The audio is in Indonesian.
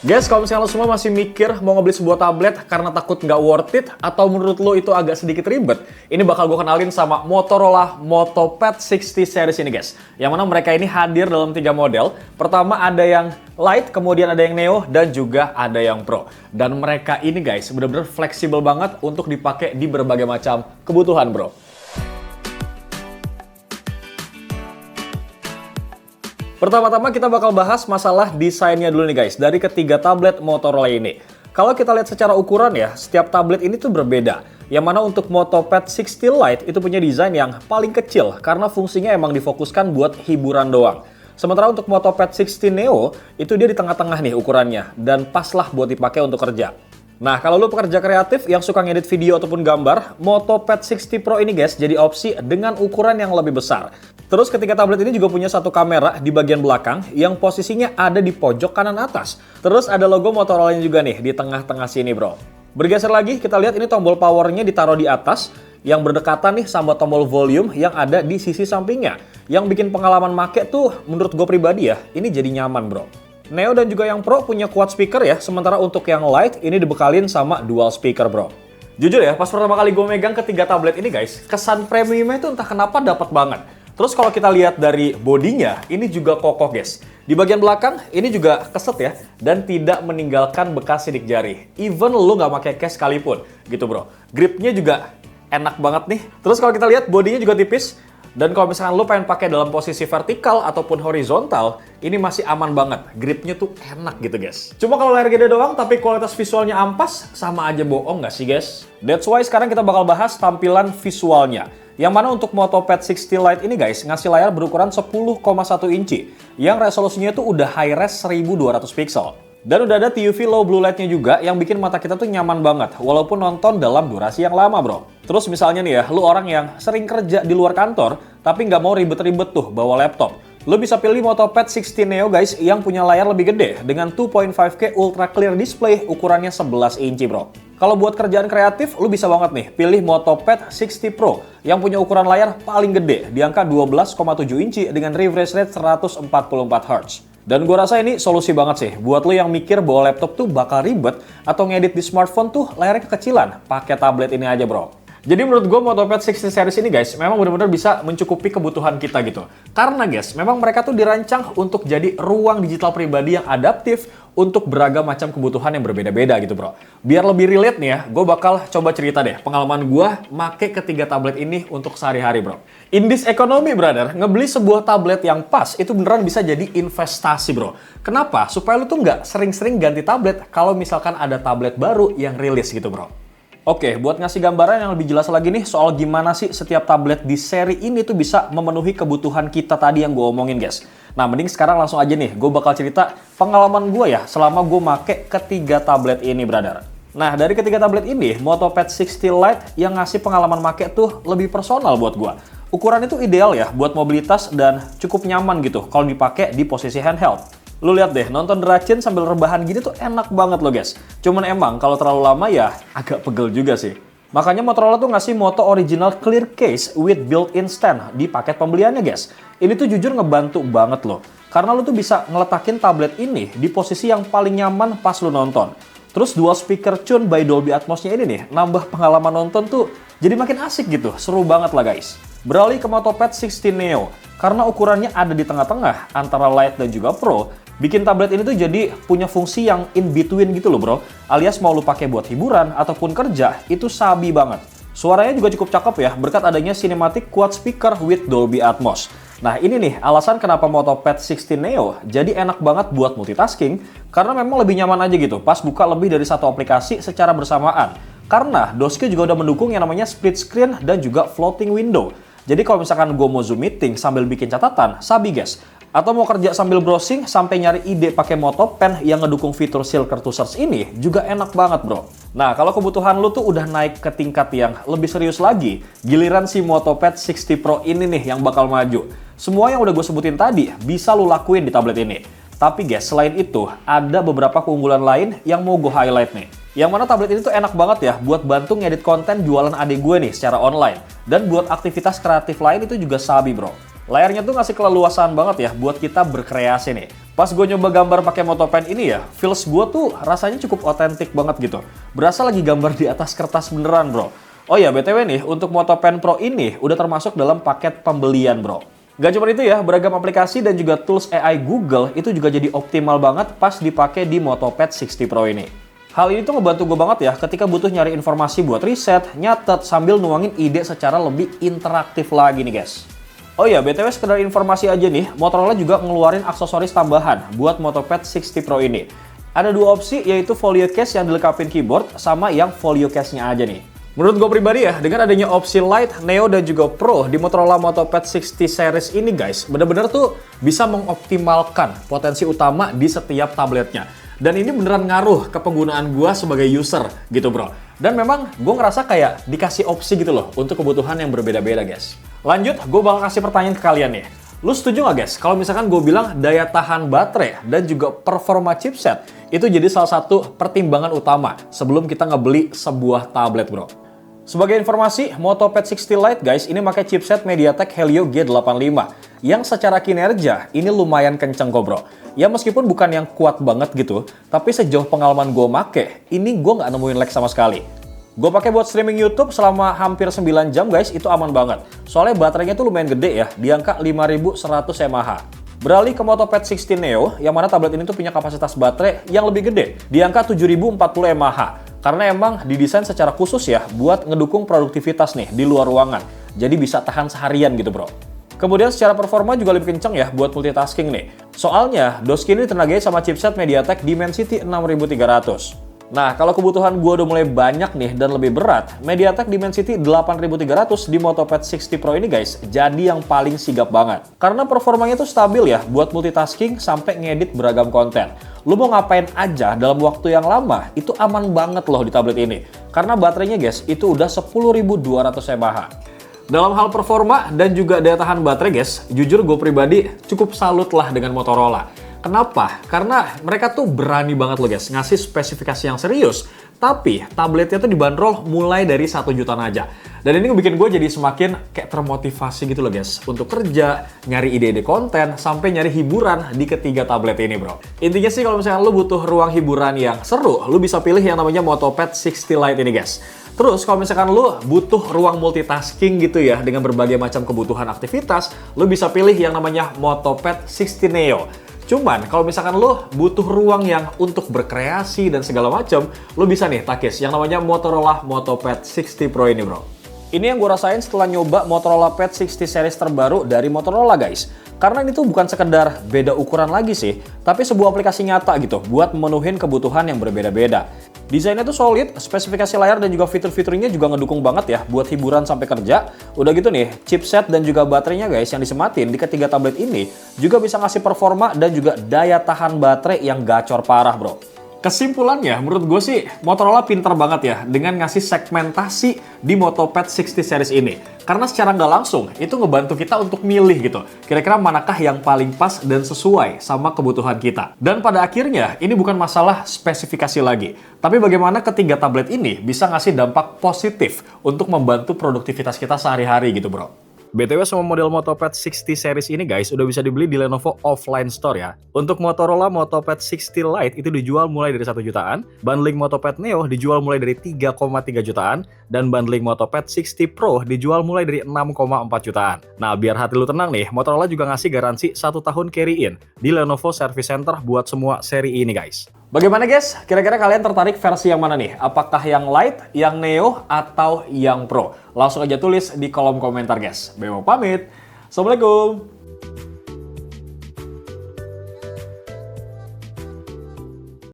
Guys, kalau misalnya lo semua masih mikir mau ngebeli sebuah tablet karena takut nggak worth it, atau menurut lo itu agak sedikit ribet, ini bakal gue kenalin sama Motorola MotoPad 60 series ini guys. Yang mana mereka ini hadir dalam 3 model. Pertama ada yang Lite, kemudian ada yang Neo, dan juga ada yang Pro. Dan mereka ini guys bener-bener fleksibel banget untuk dipakai di berbagai macam kebutuhan bro. Pertama-tama kita bakal bahas masalah desainnya dulu nih guys, dari ketiga tablet Motorola ini. Kalau kita lihat secara ukuran ya, setiap tablet ini tuh berbeda. Yang mana untuk MotoPad 60 Lite itu punya desain yang paling kecil, karena fungsinya emang difokuskan buat hiburan doang. Sementara untuk MotoPad 60 Neo, itu dia di tengah-tengah nih ukurannya, dan pas lah buat dipakai untuk kerja. Nah, kalau lo pekerja kreatif yang suka ngedit video ataupun gambar, MotoPad 60 Pro ini guys jadi opsi dengan ukuran yang lebih besar. Terus ketiga tablet ini juga punya satu kamera di bagian belakang yang posisinya ada di pojok kanan atas. Terus ada logo Motorola juga nih di tengah-tengah sini bro. Bergeser lagi, kita lihat ini tombol powernya ditaruh di atas yang berdekatan nih sama tombol volume yang ada di sisi sampingnya. Yang bikin pengalaman make tuh menurut gue pribadi ya, ini jadi nyaman bro. Neo dan juga yang Pro punya quad speaker ya, sementara untuk yang Lite ini dibekalin sama dual speaker bro. Jujur ya, pas pertama kali gue megang ketiga tablet ini guys, kesan premiumnya itu entah kenapa dapat banget. Terus kalau kita lihat dari bodinya, ini juga kokoh guys. Di bagian belakang ini juga keset ya, dan tidak meninggalkan bekas sidik jari. Even lu nggak pakai case sekalipun, gitu bro. Gripnya juga enak banget nih. Terus kalau kita lihat bodinya juga tipis. Dan kalau misalkan lo pengen pakai dalam posisi vertikal ataupun horizontal, ini masih aman banget. Gripnya tuh enak gitu guys. Cuma kalau layar gede doang tapi kualitas visualnya ampas, sama aja bohong nggak sih guys? That's why sekarang kita bakal bahas tampilan visualnya. Yang mana untuk MotoPad 60 Lite ini guys, ngasih layar berukuran 10,1 inci. Yang resolusinya tuh udah high-res 1200 pixel. Dan udah ada TUV low blue light-nya juga yang bikin mata kita tuh nyaman banget walaupun nonton dalam durasi yang lama bro. Terus misalnya nih ya, lu orang yang sering kerja di luar kantor tapi nggak mau ribet-ribet tuh bawa laptop. Lu bisa pilih MotoPad 60 Neo guys yang punya layar lebih gede dengan 2.5K Ultra Clear Display ukurannya 11 inci bro. Kalau buat kerjaan kreatif, lu bisa banget nih pilih MotoPad 60 Pro yang punya ukuran layar paling gede di angka 12,7 inci dengan refresh rate 144 Hz. Dan gue rasa ini solusi banget sih buat lo yang mikir bahwa laptop tuh bakal ribet atau ngedit di smartphone tuh layarnya kekecilan. Pakai tablet ini aja bro. Jadi menurut gue MotoPad 60 series ini guys memang benar-benar bisa mencukupi kebutuhan kita gitu. Karena guys memang mereka tuh dirancang untuk jadi ruang digital pribadi yang adaptif untuk beragam macam kebutuhan yang berbeda-beda gitu bro. Biar lebih relate nih ya, gue bakal coba cerita deh pengalaman gue make ketiga tablet ini untuk sehari-hari bro. In this economy brother, ngebeli sebuah tablet yang pas itu beneran bisa jadi investasi bro. Kenapa? Supaya lu tuh nggak sering-sering ganti tablet kalau misalkan ada tablet baru yang rilis gitu bro. Oke, buat ngasih gambaran yang lebih jelas lagi nih soal gimana sih setiap tablet di seri ini tuh bisa memenuhi kebutuhan kita tadi yang gue omongin guys. Nah, mending sekarang langsung aja nih, gue bakal cerita pengalaman gue ya selama gue make ketiga tablet ini brother. Nah, dari ketiga tablet ini, MotoPad 60 Lite yang ngasih pengalaman make tuh lebih personal buat gue. Ukuran itu ideal ya buat mobilitas dan cukup nyaman gitu kalau dipakai di posisi handheld. Lu lihat deh, nonton Dracin sambil rebahan gini tuh enak banget loh guys. Cuman emang kalau terlalu lama ya agak pegel juga sih. Makanya Motorola tuh ngasih Moto Original Clear Case with built-in stand di paket pembeliannya guys. Ini tuh jujur ngebantu banget loh. Karena lu tuh bisa ngeletakin tablet ini di posisi yang paling nyaman pas lu nonton. Terus dual speaker tune by Dolby Atmos-nya ini nih, nambah pengalaman nonton tuh jadi makin asik gitu. Seru banget lah guys. Beralih ke MotoPad 60 Neo. Karena ukurannya ada di tengah-tengah antara Lite dan juga Pro, bikin tablet ini tuh jadi punya fungsi yang in between gitu loh bro. Alias mau lu pakai buat hiburan ataupun kerja, itu sabi banget. Suaranya juga cukup cakep ya, berkat adanya cinematic quad speaker with Dolby Atmos. Nah ini nih alasan kenapa MotoPad 60 Neo jadi enak banget buat multitasking, karena memang lebih nyaman aja gitu pas buka lebih dari satu aplikasi secara bersamaan. Karena DOSQ juga udah mendukung yang namanya split screen dan juga floating window. Jadi kalau misalkan gue mau Zoom meeting sambil bikin catatan, sabi guys. Atau mau kerja sambil browsing sampai nyari ide pakai MotoPen yang ngedukung fitur Silker to Search ini juga enak banget bro. Nah kalau kebutuhan lu tuh udah naik ke tingkat yang lebih serius lagi, giliran si MotoPad 60 Pro ini nih yang bakal maju. Semua yang udah gue sebutin tadi bisa lu lakuin di tablet ini. Tapi guys, selain itu ada beberapa keunggulan lain yang mau gue highlight nih. Yang mana tablet ini tuh enak banget ya buat bantu ngedit konten jualan adik gue nih secara online. Dan buat aktivitas kreatif lain itu juga sabi bro. Layarnya tuh ngasih keleluasaan banget ya buat kita berkreasi nih. Pas gue nyoba gambar pakai Motopen ini ya, feels gue tuh rasanya cukup otentik banget gitu. Berasa lagi gambar di atas kertas beneran bro. Oh ya BTW nih, untuk Motopen Pro ini udah termasuk dalam paket pembelian bro. Gak cuma itu ya, beragam aplikasi dan juga tools AI Google itu juga jadi optimal banget pas dipakai di Motopad 60 Pro ini. Hal ini tuh ngebantu gue banget ya ketika butuh nyari informasi buat riset, nyatet, sambil nuangin ide secara lebih interaktif lagi nih guys. Oh ya, BTW sekedar informasi aja nih, Motorola juga ngeluarin aksesoris tambahan buat Motopad 60 Pro ini. Ada dua opsi, yaitu folio case yang dilengkapin keyboard sama yang folio case-nya aja nih. Menurut gue pribadi ya, dengan adanya opsi Lite, Neo, dan juga Pro di Motorola Motopad 60 series ini guys, bener-bener tuh bisa mengoptimalkan potensi utama di setiap tabletnya. Dan ini beneran ngaruh ke penggunaan gue sebagai user gitu bro. Dan memang gue ngerasa kayak dikasih opsi gitu loh untuk kebutuhan yang berbeda-beda guys. Lanjut, gue bakal kasih pertanyaan ke kalian nih. Lu setuju nggak guys kalau misalkan gue bilang daya tahan baterai dan juga performa chipset itu jadi salah satu pertimbangan utama sebelum kita ngebeli sebuah tablet bro. Sebagai informasi, Motopad 60 Lite guys ini pakai chipset MediaTek Helio G85 yang secara kinerja ini lumayan kenceng kok bro. Ya meskipun bukan yang kuat banget gitu, tapi sejauh pengalaman gue make, ini gue nggak nemuin lag sama sekali. Gue pakai buat streaming YouTube selama hampir 9 jam guys, itu aman banget. Soalnya baterainya tuh lumayan gede ya, di angka 5100 mAh. Beralih ke Motopad 60 Neo, yang mana tablet ini tuh punya kapasitas baterai yang lebih gede, di angka 7040 mAh. Karena emang didesain secara khusus ya, buat ngedukung produktivitas nih di luar ruangan. Jadi bisa tahan seharian gitu bro. Kemudian secara performa juga lebih kenceng ya buat multitasking nih. Soalnya, DOSK ini ditenagai sama chipset MediaTek Dimensity 6300. Nah, kalau kebutuhan gue udah mulai banyak nih dan lebih berat, MediaTek Dimensity 8300 di Motopad 60 Pro ini guys, jadi yang paling sigap banget. Karena performanya tuh stabil ya, buat multitasking sampai ngedit beragam konten. Lu mau ngapain aja dalam waktu yang lama, itu aman banget loh di tablet ini. Karena baterainya guys, itu udah 10.200 mAh. Dalam hal performa dan juga daya tahan baterai guys, jujur gue pribadi cukup salut lah dengan Motorola. Kenapa? Karena mereka tuh berani banget loh guys, ngasih spesifikasi yang serius. Tapi tabletnya tuh dibanderol mulai dari 1 jutaan aja. Dan ini bikin gue jadi semakin kayak termotivasi gitu loh guys. Untuk kerja, nyari ide-ide konten, sampai nyari hiburan di ketiga tablet ini bro. Intinya sih kalau misalnya lu butuh ruang hiburan yang seru, lu bisa pilih yang namanya Motopad 60 Lite ini guys. Terus kalau misalkan lu butuh ruang multitasking gitu ya, dengan berbagai macam kebutuhan aktivitas, lu bisa pilih yang namanya Motopad 60 Neo. Cuman kalau misalkan lo butuh ruang yang untuk berkreasi dan segala macam, lo bisa nih takis yang namanya Motorola Motopad 60 Pro ini bro. Ini yang gue rasain setelah nyoba Motorola Pad 60 series terbaru dari Motorola guys. Karena ini tuh bukan sekedar beda ukuran lagi sih, tapi sebuah aplikasi nyata gitu buat memenuhin kebutuhan yang berbeda-beda. Desainnya tuh solid, spesifikasi layar dan juga fitur-fiturnya juga ngedukung banget ya buat hiburan sampai kerja. Udah gitu nih, chipset dan juga baterainya guys yang disematin di ketiga tablet ini juga bisa ngasih performa dan juga daya tahan baterai yang gacor parah bro. Kesimpulannya, menurut gue sih Motorola pinter banget ya dengan ngasih segmentasi di Motopad 60 series ini. Karena secara nggak langsung, itu ngebantu kita untuk milih gitu. Kira-kira manakah yang paling pas dan sesuai sama kebutuhan kita. Dan pada akhirnya, ini bukan masalah spesifikasi lagi. Tapi bagaimana ketiga tablet ini bisa ngasih dampak positif untuk membantu produktivitas kita sehari-hari gitu bro. BTW semua model Motopad 60 series ini guys udah bisa dibeli di Lenovo offline store ya. Untuk Motorola Motopad 60 Lite itu dijual mulai dari 1 jutaan, bundling Motopad Neo dijual mulai dari 3,3 jutaan, dan bundling Motopad 60 Pro dijual mulai dari 6,4 jutaan. Nah biar hati lu tenang nih, Motorola juga ngasih garansi 1 tahun carry-in di Lenovo Service Center buat semua seri ini guys. Bagaimana guys? Kira-kira kalian tertarik versi yang mana nih? Apakah yang Lite, yang Neo, atau yang Pro? Langsung aja tulis di kolom komentar guys. Bemo pamit. Assalamualaikum.